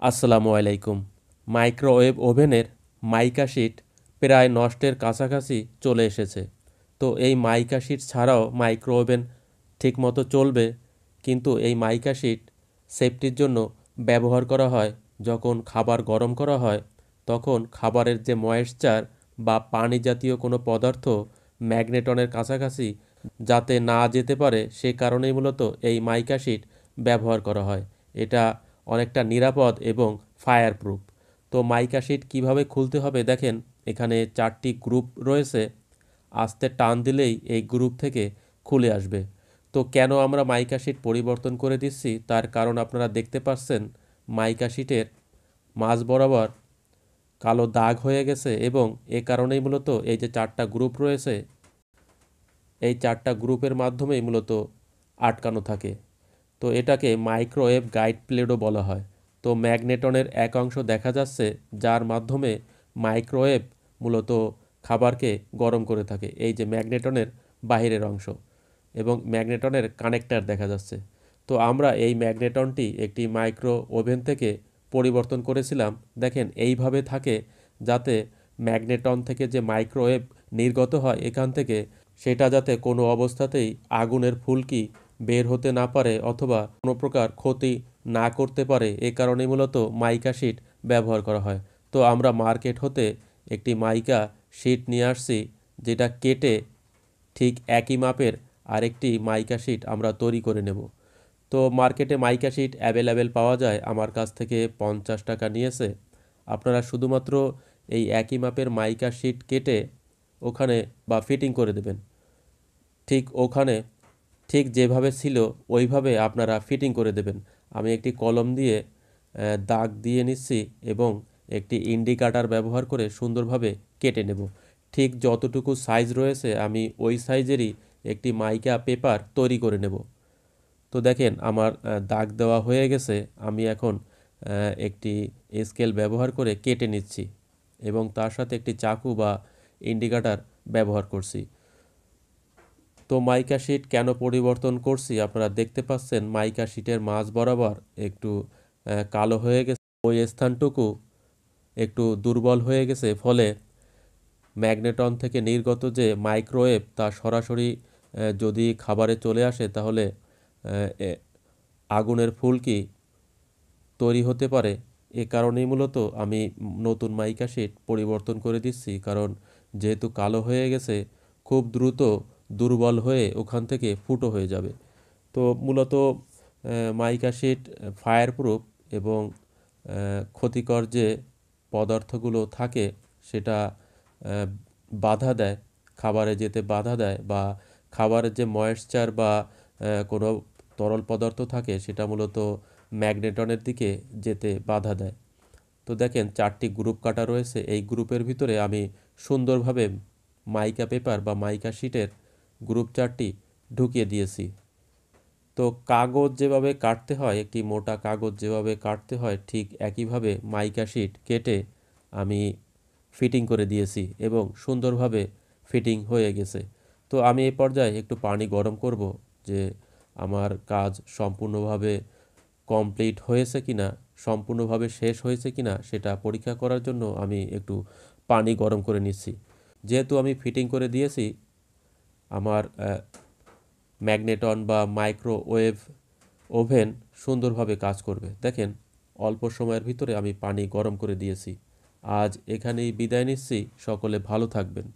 আসসালামু আলাইকুম। মাইক্রোওয়েভ ওভেনের মাইকা শিট প্রায় নষ্টের কাছাকাছি চলে এসেছে। তো এই মাইকা শিট ছাড়াও মাইক্রো ওভেন ঠিকমতো চলবে, কিন্তু এই মাইকা শিট সেফটির জন্য ব্যবহার করা হয়। যখন খাবার গরম করা হয় তখন খাবারের যে ময়েশ্চার বা পানি জাতীয় কোনো পদার্থ ম্যাগনেটনের কাছাকাছি যাতে না যেতে পারে, সে কারণেই মূলত এই মাইকা শিট ব্যবহার করা হয়। এটা অনেকটা নিরাপদ এবং ফায়ার প্রুফ। তো মাইকা শিট কীভাবে খুলতে হবে দেখেন, এখানে 4টি গ্রুপ রয়েছে। আস্তে টান দিলেই এই গ্রুপ থেকে খুলে আসবে। তো কেন আমরা মাইকা শিট পরিবর্তন করে দিচ্ছি তার কারণ আপনারা দেখতে পাচ্ছেন, মাইকা শিটের মাঝ বরাবর কালো দাগ হয়ে গেছে এবং এ কারণেই মূলত এই যে 4টা গ্রুপ রয়েছে, এই 4টা গ্রুপের মাধ্যমেই মূলত আটকানো থাকে। তো এটাকে মাইক্রোওয়েভ গাইড প্লেটও বলা হয়। তো ম্যাগনেটনের এক অংশ দেখা যাচ্ছে যার মাধ্যমে মাইক্রোওয়েভ মূলত খাবারকে গরম করে থাকে, এই যে ম্যাগনেটনের বাহিরের অংশ, এবং ম্যাগনেটনের কানেক্টর দেখা যাচ্ছে। তো আমরা এই ম্যাগনেটনটি একটি মাইক্রো ওভেন থেকে পরিবর্তন করেছিলাম। দেখেন এইভাবে থাকে যাতে ম্যাগনেটন থেকে যে মাইক্রোওয়েভ নির্গত হয় এখান থেকে, সেটা যাতে কোনো অবস্থাতেই আগুনের ফুলকি বের হতে না পারে অথবা কোনো প্রকার ক্ষতি না করতে পারে। এ কারণেই মূলত মাইকা শিট ব্যবহার করা হয়। তো আমরা মার্কেট হতে একটি মাইকা শিট নিয়ে আসছি, যেটা কেটে ঠিক একই মাপের আরেকটি মাইকা শিট আমরা তৈরি করে নেব। তো মার্কেটে মাইকা শিট অ্যাভেলেবেল পাওয়া যায়, আমার কাছ থেকে 50 টাকা নিয়েছে। আপনারা শুধুমাত্র এই একই মাপের মাইকা শিট কেটে ওখানে বা ফিটিং করে দেবেন। ঠিক ওখানে ঠিক যেভাবে ছিল ওইভাবে আপনারা ফিটিং করে দেবেন। আমি একটি কলম দিয়ে দাগ দিয়ে নিচ্ছি এবং একটি ইন্ডিকেটর ব্যবহার করে সুন্দরভাবে কেটে নেব। ঠিক যতটুকু সাইজ রয়েছে আমি ওই সাইজেরই একটি মাইকা পেপার তৈরি করে নেব। তো দেখেন আমার দাগ দেওয়া হয়ে গেছে। আমি এখন একটি স্কেল ব্যবহার করে কেটে নিচ্ছি এবং তার সাথে একটি চাকু বা ইন্ডিকেটর ব্যবহার করছি। তো মাইকা শিট কেন পরিবর্তন করছি আপনারা দেখতে পাচ্ছেন, মাইকা শিটের মাঝ বরাবর একটু কালো হয়ে গেছে, ওই স্থানটুকু একটু দুর্বল হয়ে গেছে, ফলে ম্যাগনেটন থেকে নির্গত যে মাইক্রোওয়েভ তা সরাসরি যদি খাবারে চলে আসে তাহলে আগুনের ফুলকি তৈরি হতে পারে। এ কারণেই মূলত আমি নতুন মাইকা শিট পরিবর্তন করে দিচ্ছি, কারণ যেহেতু কালো হয়ে গেছে খুব দ্রুত দুর্বল হয়ে ওখান থেকে ফুটো হয়ে যাবে। তো মূলত মাইকা শিট ফায়ার প্রুফ এবং ক্ষতিকর যে পদার্থগুলো থাকে সেটা বাধা দেয়, খাবারে যেতে বাধা দেয়, বা খাবারের যে ময়েশ্চার বা কোনো তরল পদার্থ থাকে সেটা মূলত ম্যাগনেটনের দিকে যেতে বাধা দেয়। তো দেখেন 4টি গ্রুপ কাটা রয়েছে, এই গ্রুপের ভিতরে আমি সুন্দরভাবে মাইকা পেপার বা মাইকা শিটের গ্রুপ 4টি ঢুকিয়ে দিয়েছি। তো কাগজ যেভাবে কাটতে হয়, একটি মোটা কাগজ যেভাবে কাটতে হয়, ঠিক একইভাবে মাইকা শিট কেটে আমি ফিটিং করে দিয়েছি এবং সুন্দরভাবে ফিটিং হয়ে গেছে। তো আমি এই পর্যায়ে একটু পানি গরম করব যে আমার কাজ সম্পূর্ণভাবে কমপ্লিট হয়েছে কিনা, সম্পূর্ণভাবে শেষ হয়েছে কিনা সেটা পরীক্ষা করার জন্য আমি একটু পানি গরম করে নিচ্ছি। যেহেতু আমি ফিটিং করে দিয়েছি, আমার ম্যাগনেটন বা মাইক্রোওয়েভ ওভেন সুন্দরভাবে কাজ করবে। দেখেন অল্প সময়ের ভিতরে আমি পানি গরম করে দিয়েছি। আজ এখানেই বিদায় নিচ্ছি, সকলে ভালো থাকবেন।